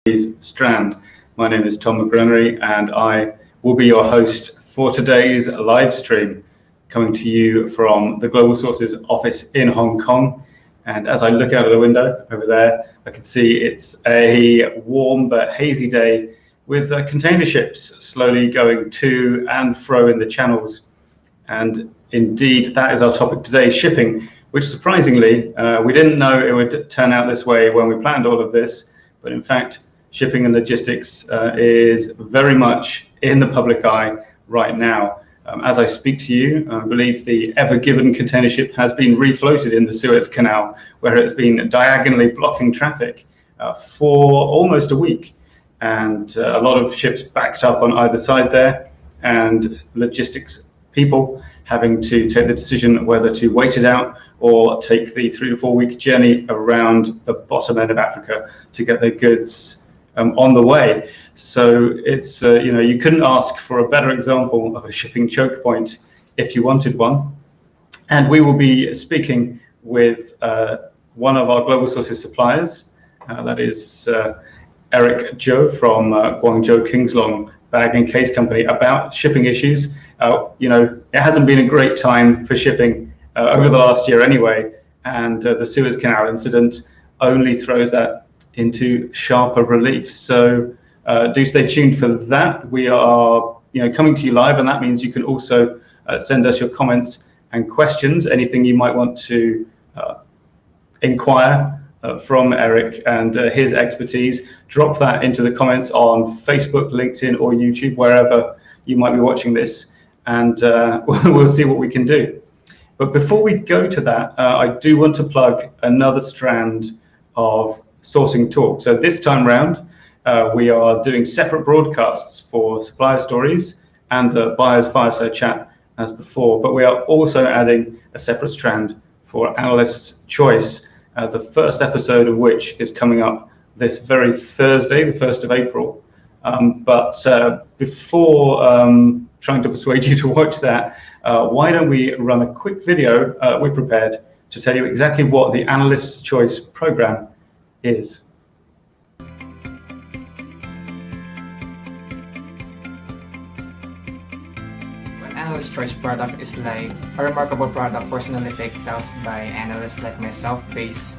Strand. My name is Tom McGrenery and I will be your host for today's live stream, coming to you from the Global Sources office in Hong Kong. And as I look out of the window over there, I can see it's a warm but hazy day with container ships slowly going to and fro in the channels. And indeed, that is our topic today, shipping, which surprisingly, we didn't know it would turn out this way when we planned all of this. But in fact, shipping and logistics is very much in the public eye right now. As I speak to you, I believe the Ever Given container ship has been refloated in the Suez Canal, where it's been diagonally blocking traffic for almost a week. And a lot of ships backed up on either side there, and logistics people having to take the decision whether to wait it out or take the 3 to 4 week journey around the bottom end of Africa to get their goods on the way. So it's, you couldn't ask for a better example of a shipping choke point if you wanted one. And we will be speaking with one of our global sources suppliers, that is Zhou from Guangzhou Kingslong Bag and Case Company, about shipping issues. It hasn't been a great time for shipping over the last year anyway, and the Suez Canal incident only throws that into sharper relief. So do stay tuned for that. We are coming to you live, and that means you can also send us your comments and questions, anything you might want to inquire from Eric and his expertise. Drop that into the comments on Facebook, LinkedIn, or YouTube, wherever you might be watching this, and we'll see what we can do. But before we go to that, I do want to plug another strand of sourcing talk. So this time round, we are doing separate broadcasts for Supplier Stories and the Buyers Fireside Chat as before, but we are also adding a separate strand for Analyst's Choice, the first episode of which is coming up this very Thursday, the 1st of April. But before trying to persuade you to watch that, why don't we run a quick video we prepared to tell you exactly what the Analyst's Choice program is. An Analyst's Choice product is like a remarkable product personally picked out by analysts like myself based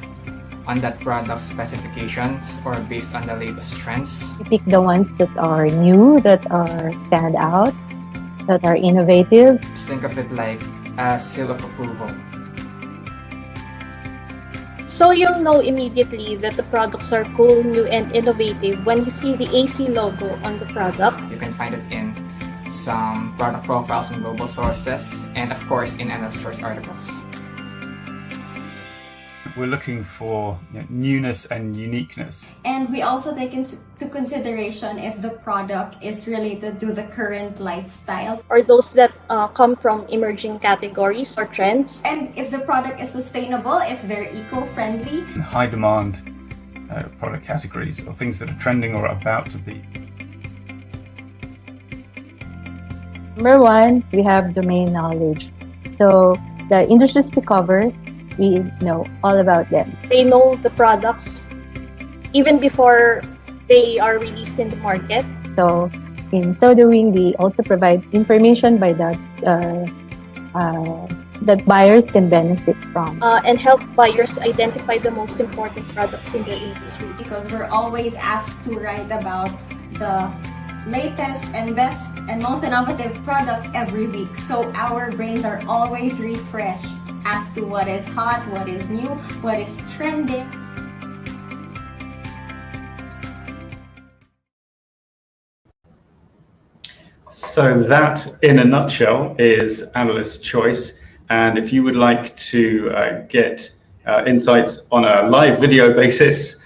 on that product's specifications or based on the latest trends. You pick the ones that are new, that are stand out, that are innovative. Think of it like a seal of approval. So you'll know immediately that the products are cool, new, and innovative when you see the AC logo on the product. You can find it in some product profiles in global sources, and of course in Analyst's Choice articles. We're looking for newness and uniqueness. And we also take into consideration if the product is related to the current lifestyle, Or those that come from emerging categories or trends. and if the product is sustainable, if they're eco-friendly. High demand product categories, or things that are trending or about to be. Number one, we have domain knowledge. So the industries we cover, we know all about them. They know the products even before they are released in the market. So in so doing, we also provide information by that that buyers can benefit from. And help buyers identify the most important products in their industry. Because we're always asked to write about the latest and best and most innovative products every week. So our brains are always refreshed as to what is hot, what is new, what is trending. So that, in a nutshell, is Analyst's Choice. And if you would like to get insights on a live video basis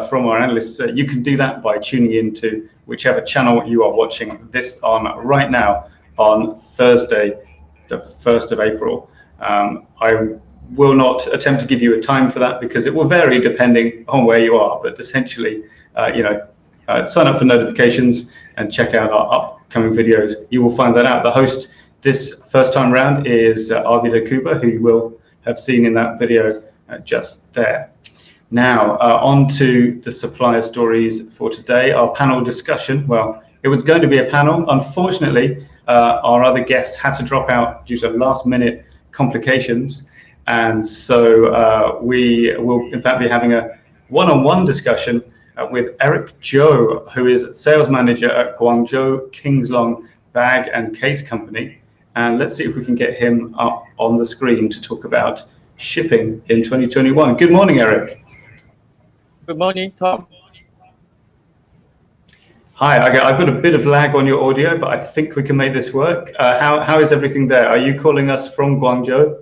from our analysts, you can do that by tuning into whichever channel you are watching this on right now on Thursday, the 1st of April. I will not attempt to give you a time for that because it will vary depending on where you are, but essentially, sign up for notifications and check out our upcoming videos. You will find that out. The host this first time round is Arvido Kuba, who you will have seen in that video just there. Now, on to the supplier stories for today, our panel discussion. Well, it was going to be a panel. Unfortunately, our other guests had to drop out due to last-minute complications. And so we will, in fact, be having a one-on-one discussion with Eric Zhou, who is sales manager at Guangzhou Kingslong Bag and Case Company. And let's see if we can get him up on the screen to talk about shipping in 2021. Good morning, Eric. Good morning, Tom. Hi, I've got a bit of lag on your audio, but I think we can make this work. How is everything there? Are you calling us from Guangzhou?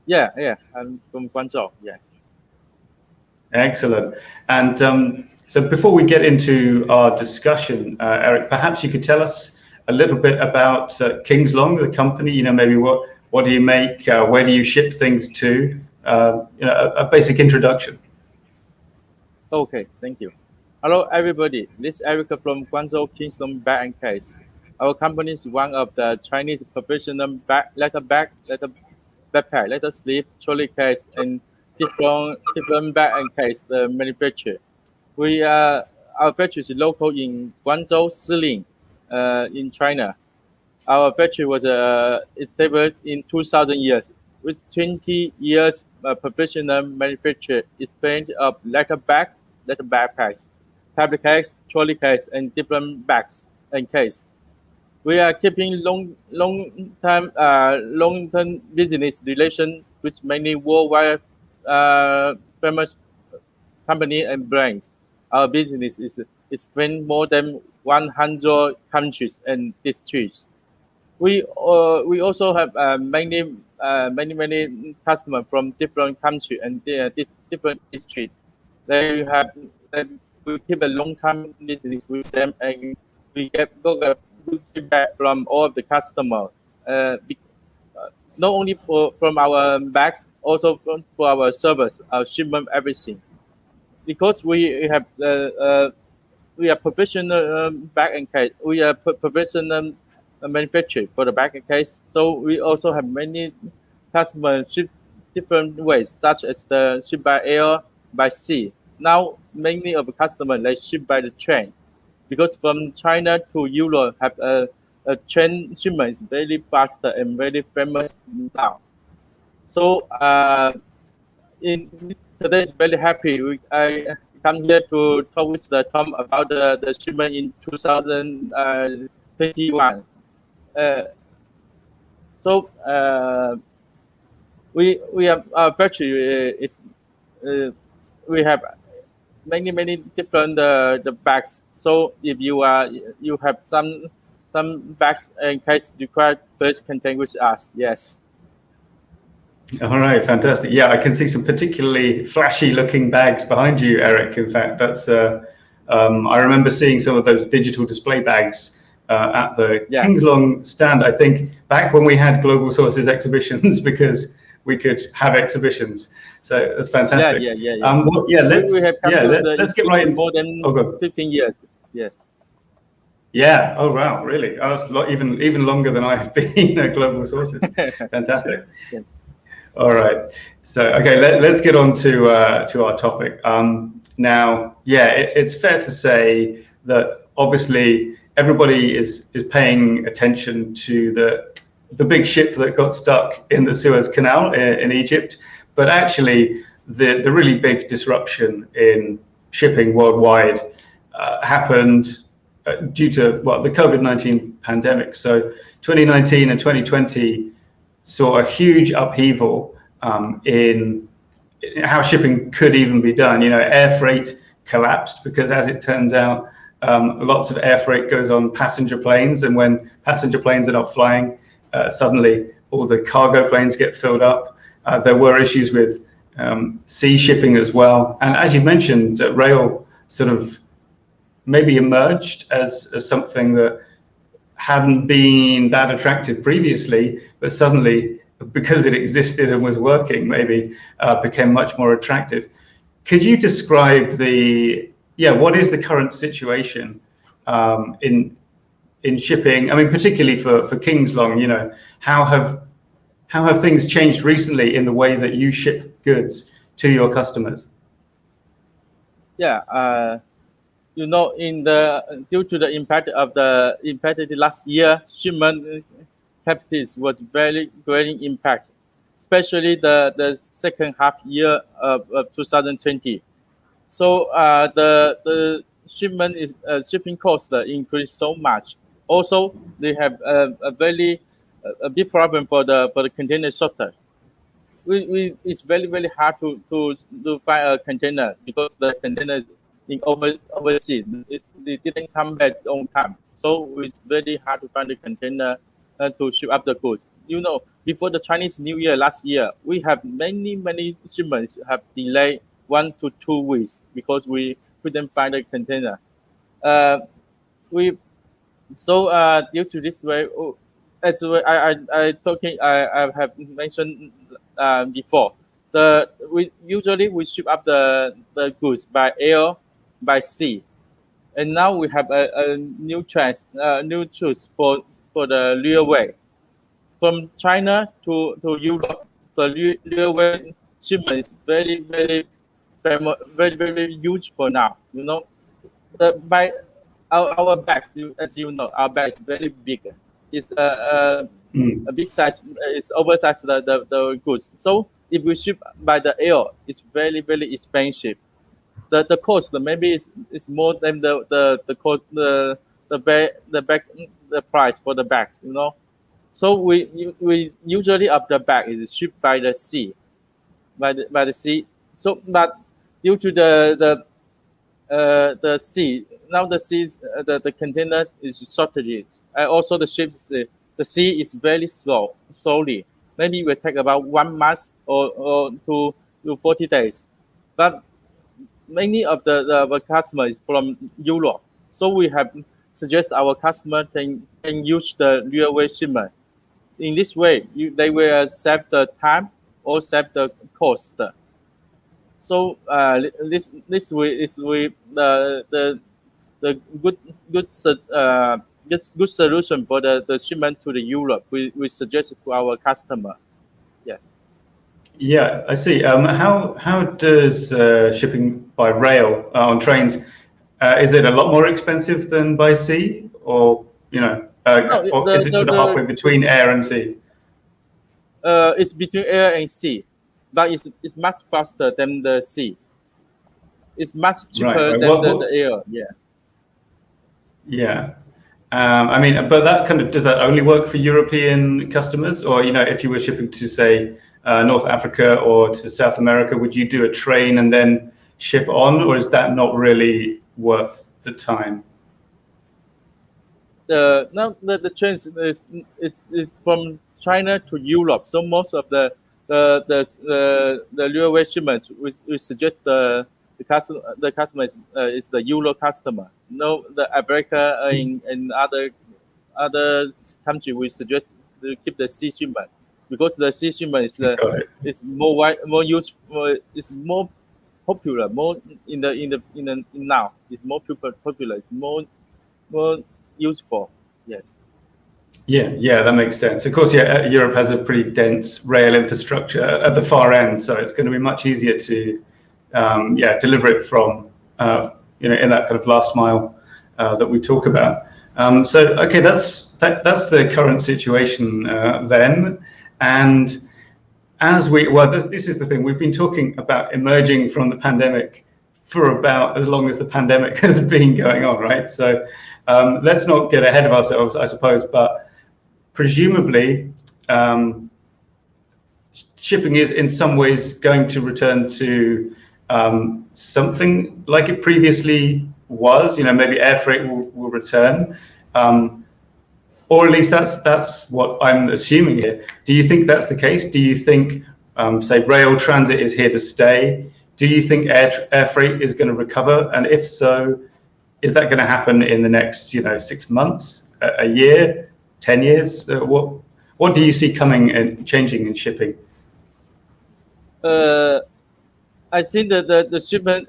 Yeah, I'm from Guangzhou, yes. Excellent. And so before we get into our discussion, Eric, perhaps you could tell us a little bit about Kingslong, the company. You know, maybe what do you make? Where do you ship things to? You know, a basic introduction. Okay, thank you. Hello, everybody. This is Eric from Guangzhou Kingslong Bag and Case. Our company is one of the Chinese professional letter bag, letter backpack, letter sleeve, trolley case, and different bag and case manufacturer. Our factory is local in Guangzhou, Shilin, in China. Our factory was established in 2000 years. With 20 years professional manufacture, experience of letter backpacks, tablet case, trolley case, and different bags and case. We are keeping long-term business relation with many worldwide famous company and brands. Our business is spread more than 100 countries and districts. We also have many customers from different countries and different districts. We keep a long-term business with them, and we get good feedback from all of the customers. Not only from our bags, also for our service, our shipment, everything. Because we are professional bag and case. We are professional manufacturer for the bag and case. So we also have many customers ship different ways, such as the ship by air, by sea. Now, many of the customers they ship by the train, because from China to Europe have a train shipment is very fast and very famous now. So today is very happy. I come here to talk with Tom about the shipment in 2021. We have our factory is we have many different the bags. So if you have some bags in case required, please contact with us. Yes. All right, fantastic. Yeah, I can see some particularly flashy looking bags behind you, Eric. In fact, that's I remember seeing some of those digital display bags at the Kingslong stand, I think, back when we had Global Sources exhibitions, because we could have exhibitions. So that's fantastic. Let's get right in. More than 15 years. Yes. Yeah. Oh wow, really? Oh, that's even longer than I've been at Global Sources. Fantastic. Yes. All right. So okay, let's get on to our topic. Now, it's fair to say that obviously everybody is paying attention to the big ship that got stuck in the Suez Canal in Egypt, but actually the really big disruption in shipping worldwide happened due to the COVID-19 pandemic. So 2019 and 2020 saw a huge upheaval in how shipping could even be done. You know, air freight collapsed because, as it turns out, lots of air freight goes on passenger planes, and when passenger planes are not flying, suddenly all the cargo planes get filled up. There were issues with sea shipping as well, and as you mentioned, rail sort of maybe emerged as something that hadn't been that attractive previously, but suddenly, because it existed and was working, maybe became much more attractive. Could you describe what is the current situation in shipping? I mean, particularly for Kingslong, you know, how have things changed recently in the way that you ship goods to your customers? Yeah, in the due to the impact of the impacted last year, shipment capacities was very great impact, especially the second half year of 2020. So the shipment is shipping cost increased so much. Also, they have a very a big problem for the container shortage. It's very hard to find a container because the container in overseas they didn't come back on time. So it's very hard to find the container to ship up the goods. Before the Chinese New Year last year, we have many shipments have delayed 1 to 2 weeks because we couldn't find a container. We so due to this way, as I talking I have mentioned before, we usually we ship up the goods by air, by sea, and now we have a new choice for the railway from China to Europe. The railway shipment is very huge for now. By our bags, as you know, our bag is very big. It's a big size. It's oversized the goods. So if we ship by the air, it's very expensive. The cost maybe is more than the cost the price for the bags. So we usually of the bag is shipped by the sea, by the sea. So but due to the sea. Now the seas, the container is shortage. Also the ships, the sea is very slowly. Maybe it will take about 1 month or to 40 days. But many of the customers from Europe, so we have suggest our customer can use the railway shipment. In this way, they will save the time or save the cost. So this way is the good solution for the shipment to the Europe. We suggest to our customer. Yes. Yeah, I see. How does shipping by rail on trains? Is it a lot more expensive than by sea, or No, or is it sort of halfway between air and sea? It's between air and sea, but it's much faster than the sea. It's much cheaper Right. than the air. Yeah. Yeah. I mean, but that does that only work for European customers, or if you were shipping to say North Africa or to South America, would you do a train and then ship on, or is that not really worth the time? Now the train is from China to Europe, so most of the railway shipments we suggest the customer is the Euro customer. No, the America in other country we suggest to keep the sea shipment because the sea shipment is more useful. It's more popular. More in now. It's more popular. It's more useful. Yes. Yeah, that makes sense. Of course, Europe has a pretty dense rail infrastructure at the far end, so it's going to be much easier to deliver it from in that kind of last mile that we talk about. So okay, that's the current situation then, and this is the thing, we've been talking about emerging from the pandemic for about as long as the pandemic has been going on, right? So let's not get ahead of ourselves, I suppose, but presumably shipping is in some ways going to return to something like it previously was. Maybe air freight will return, or at least that's what I'm assuming here. Do you think that's the case? Do you think, say, rail transit is here to stay? Do you think air freight is going to recover? And if so, is that going to happen in the next 6 months, a year, 10 years? What do you see coming and changing in shipping? I think that the shipment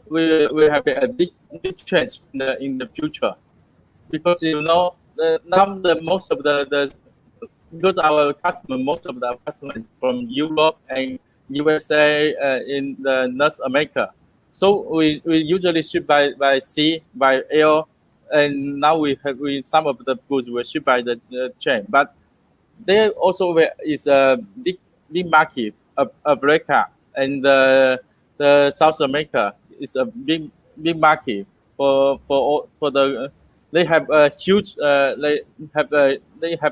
will have a big change in the future, because now most of because most of the customers from Europe and USA in the North America, So we usually ship by sea, by air, and now some of the goods were shipped by the train. But there also is a big market of Africa and the South America is a big market for the they have a huge they have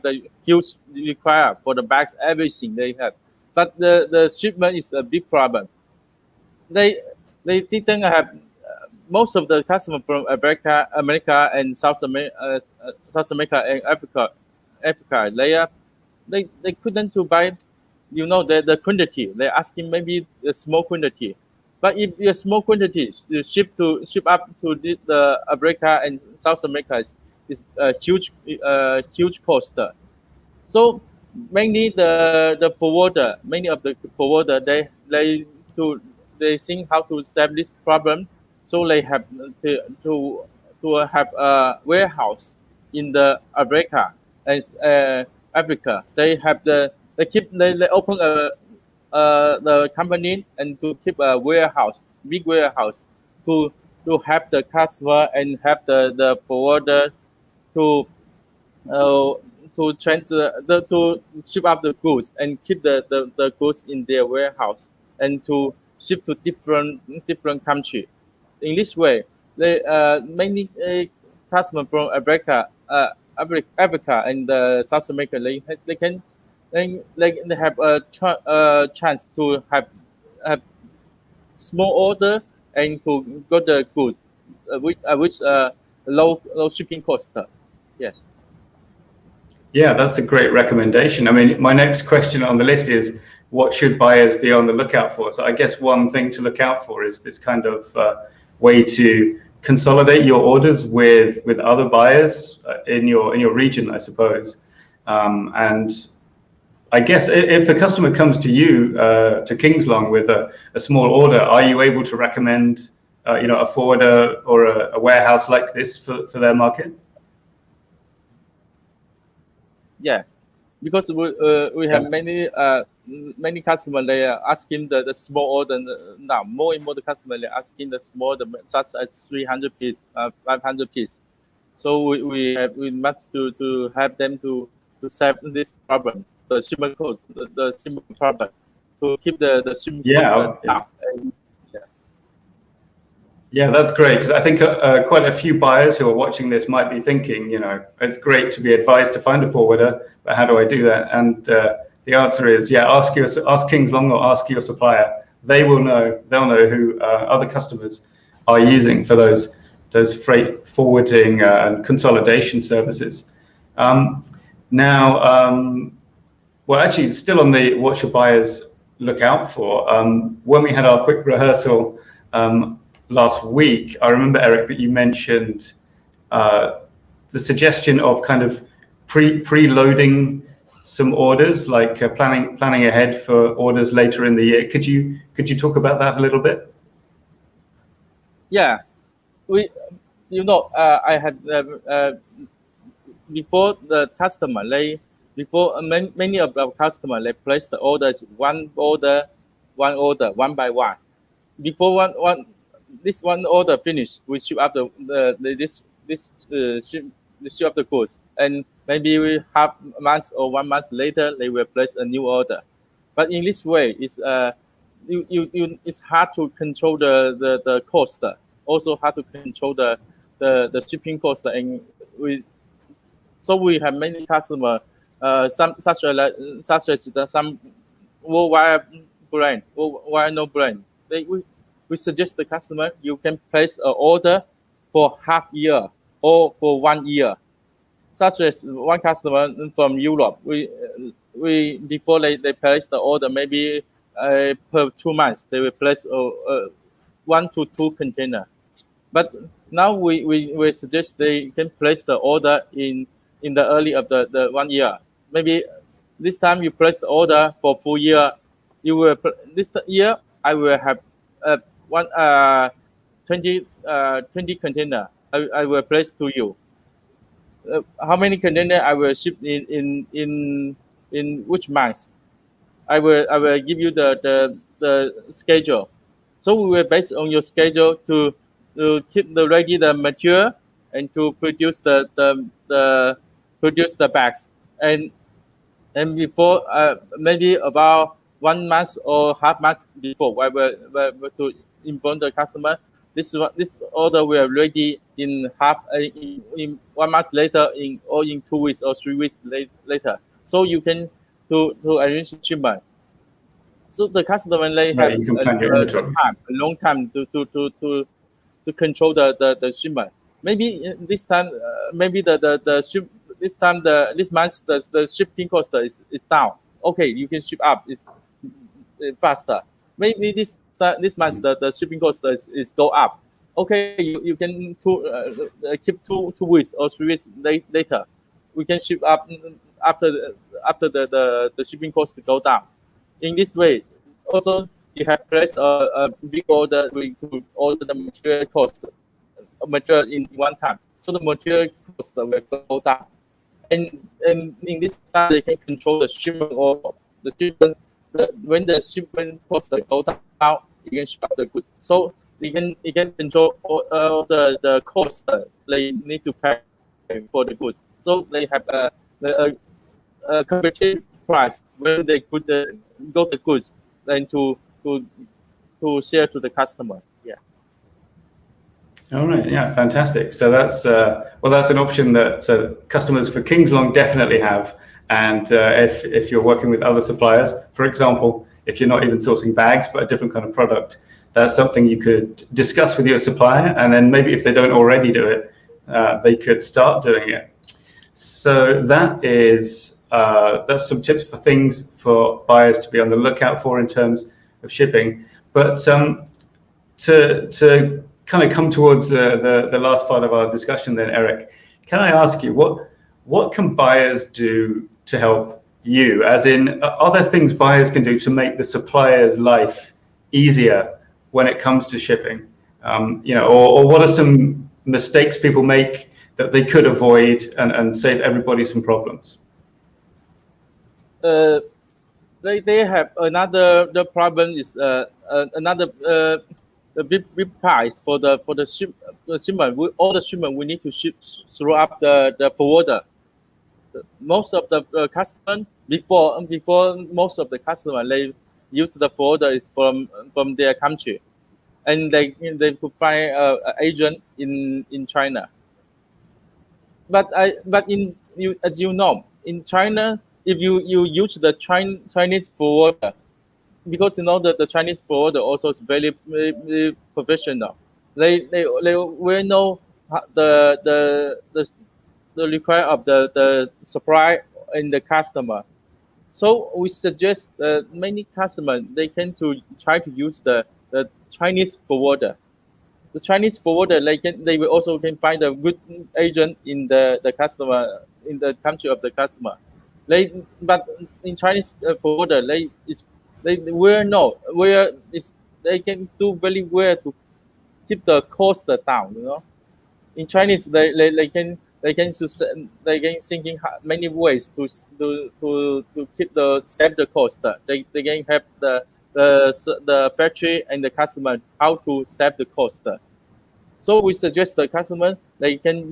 a huge require for the bags, everything they have, but the shipment is a big problem. they they didn't have most of the customers from America and South America and Africa. They couldn't to buy, the quantity. They're asking maybe a small quantity, but if a small quantity you ship up to the Africa and South America is a huge cost. So many of the forwarder they think how to solve this problem. So they have to have a warehouse in the Africa and Africa. They open the company and to keep a big warehouse to have the customer and have the forwarder to uh, to ship up the goods and keep the goods in their warehouse and to ship to different country. In this way, many customers from Africa and South America they have a chance to have small order and to got the goods which low shipping cost. Yes. Yeah, that's a great recommendation. I mean, my next question on the list is, what should buyers be on the lookout for? So I guess one thing to look out for is this kind of way to consolidate your orders with other buyers in your region, I suppose. And I guess if a customer comes to you, to Kingslong, with a small order, are you able to recommend a forwarder or a warehouse like this for their market? Yeah, because we have many customers. They are asking the small order now. More and more the customers are asking the small, such as 300 piece, 500 piece. So we must to help them to solve this problem, the shipment cost, the shipment problem, to keep the shipment cost down. Yeah, that's great, because I think quite a few buyers who are watching this might be thinking, it's great to be advised to find a forwarder, but how do I do that? And the answer is, ask Kingslong or ask your supplier. They'll know who other customers are using for those freight forwarding and consolidation services. Well, actually, still on the what should buyers look out for, when we had our quick rehearsal last week, I remember, Eric, that you mentioned the suggestion of kind of preloading some orders, like planning ahead for orders later in the year. Could you talk about that a little bit? Yeah, I had before the customer, many of our customers, they place the orders one order, one by one. Before this one order finished, we ship up ship up the goods, and maybe half a month or 1 month later they will place a new order. But in this way, it's hard to control the cost. Also hard to control the shipping cost, and we have many customers, such as some worldwide brand, no brand. We suggest the customer you can place an order for half year or for 1 year. Such as one customer from Europe, we before they place the order, maybe per 2 months they will place 1 to 2 container. But now we suggest they can place the order in the early of the 1 year. Maybe this time you place the order for full year. This year I will have 20 container. I will place to you. How many container I will ship in which month? I will give you the schedule. So we will based on your schedule to keep ready the material and to produce the produce the bags. And before maybe about 1 month or half month before, we will to inform the customer this order will ready in in 1 month later, in 2 weeks or 3 weeks later. So you can to arrange shipment. So the customer they have Right, you can plan your inventory. a long time to control the shipment. Maybe this time, maybe the ship this time this month the shipping cost is down. Okay, you can ship up. It's faster. Maybe this month the shipping cost is go up. Okay, you can keep 2 weeks or 3 weeks later. We can ship up after the shipping cost go down. In this way, also you have placed a big order to order the material cost material in one time. So the material cost will go down. And in this time they can control the shipment or the shipment. When the shipment cost go down, you can ship up the goods. So you can control all the cost they need to pay for the goods. So they have a competitive price when they put got the goods then to sell to the customer. Yeah. All right, yeah, fantastic. So that's that's an option that customers for Kingslong definitely have. And if you're working with other suppliers, for example, if you're not even sourcing bags but a different kind of product, that's something you could discuss with your supplier, and then maybe if they don't already do it, they could start doing it. So that's some tips for things for buyers to be on the lookout for in terms of shipping. But to kind of come towards the last part of our discussion then, Eric, can I ask you, what can buyers do to help you? As in, are there things buyers can do to make the supplier's life easier when it comes to shipping? Or what are some mistakes people make that they could avoid and save everybody some problems? They have the problem is another the big price for the shipment. All the shipment we need to ship throughout the forwarder. Most of the customer before most of the customer they use the forwarder is from their country, and they could find an agent in China. But as you know, in China, if you use the Chinese forwarder, because you know that the Chinese forwarder also is very, very professional. They will know the require of the supply and the customer. So we suggest many customers they can to try to use the Chinese forwarder. The Chinese forwarder they will also can find a good agent in the customer in the country of the customer. But in Chinese forwarder they will know where they can do very well to keep the cost down. In Chinese they can thinking many ways to keep save the cost. They can help the factory and the customer how to save the cost. So we suggest the customer they can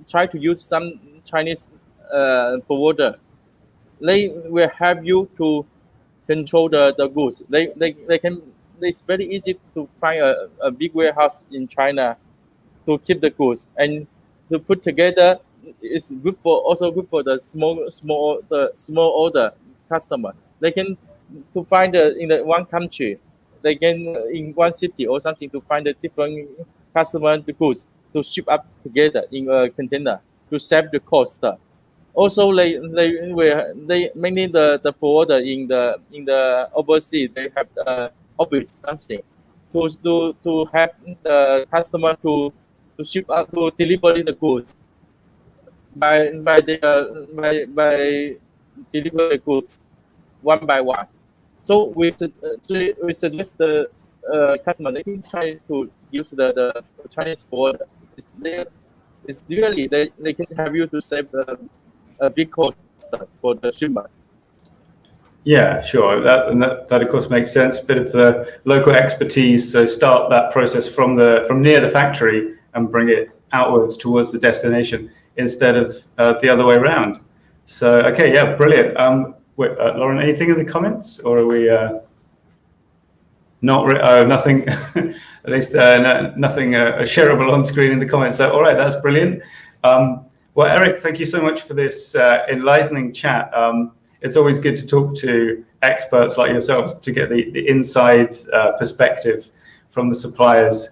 try to use some Chinese forwarder. They will help you to control the goods. It's very easy to find a big warehouse in China to keep the goods and to put together. It's also good for the small order customer. They can to find in the one country, they can in one city or something to find a different customer the goods to ship up together in a container to save the cost. Also, they mainly the forwarder in the overseas they have office something to have the customer to ship up to deliver the goods by deliver the goods one by one. So we suggest the customer they can try to use the Chinese forwarder. It's really they can have you to save a big cost for the shipment. Yeah, sure. That of course makes sense. Bit of the local expertise. So start that process from near the factory and bring it outwards towards the destination instead of the other way around. So okay, yeah, brilliant. Wait, Lauren, anything in the comments, or are we nothing? At least nothing shareable on screen in the comments. So all right, that's brilliant. Well, Eric, thank you so much for this enlightening chat. It's always good to talk to experts like yourselves to get the inside perspective from the suppliers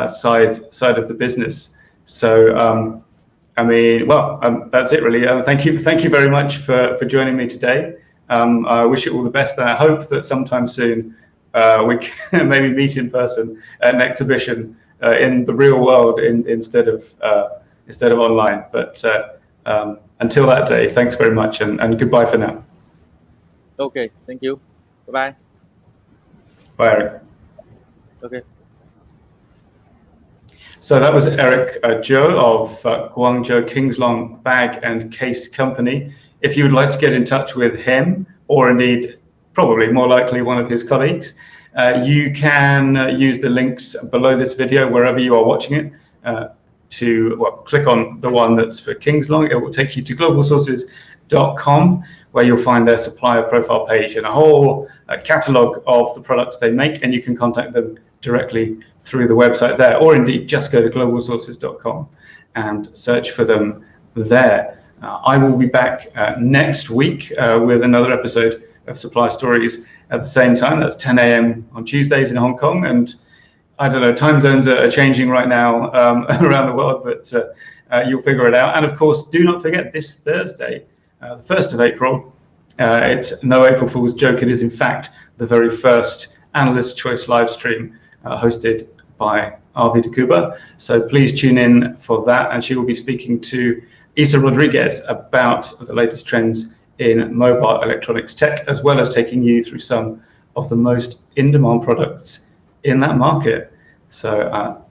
side of the business. So, I mean, well, that's it really. Thank you very much for joining me today. I wish you all the best, and I hope that sometime soon we can maybe meet in person at an exhibition in the real world instead of online. But until that day, thanks very much, and goodbye for now. Okay, thank you. Bye-bye. Bye, Eric. Okay. So that was Eric Zhou of Guangzhou Kingslong Bag and Case Company. If you would like to get in touch with him, or indeed probably more likely one of his colleagues, you can use the links below this video wherever you are watching it click on the one that's for Kingslong. It will take you to globalsources.com, where you'll find their supplier profile page and a whole catalog of the products they make, and you can contact them directly through the website there, or indeed just go to globalsources.com and search for them there. I will be back next week with another episode of Supplier Stories at the same time. That's 10 a.m. on Tuesdays in Hong Kong, and I don't know, time zones are changing right now around the world, but you'll figure it out. And of course, do not forget this Thursday, the 1st of April, it's no April Fool's joke. It is in fact the very first Analyst Choice live stream hosted by Arvi de Cuba. So please tune in for that. And she will be speaking to Isa Rodriguez about the latest trends in mobile electronics tech, as well as taking you through some of the most in-demand products in that market. So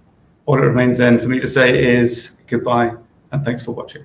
all it remains then for me to say is goodbye and thanks for watching.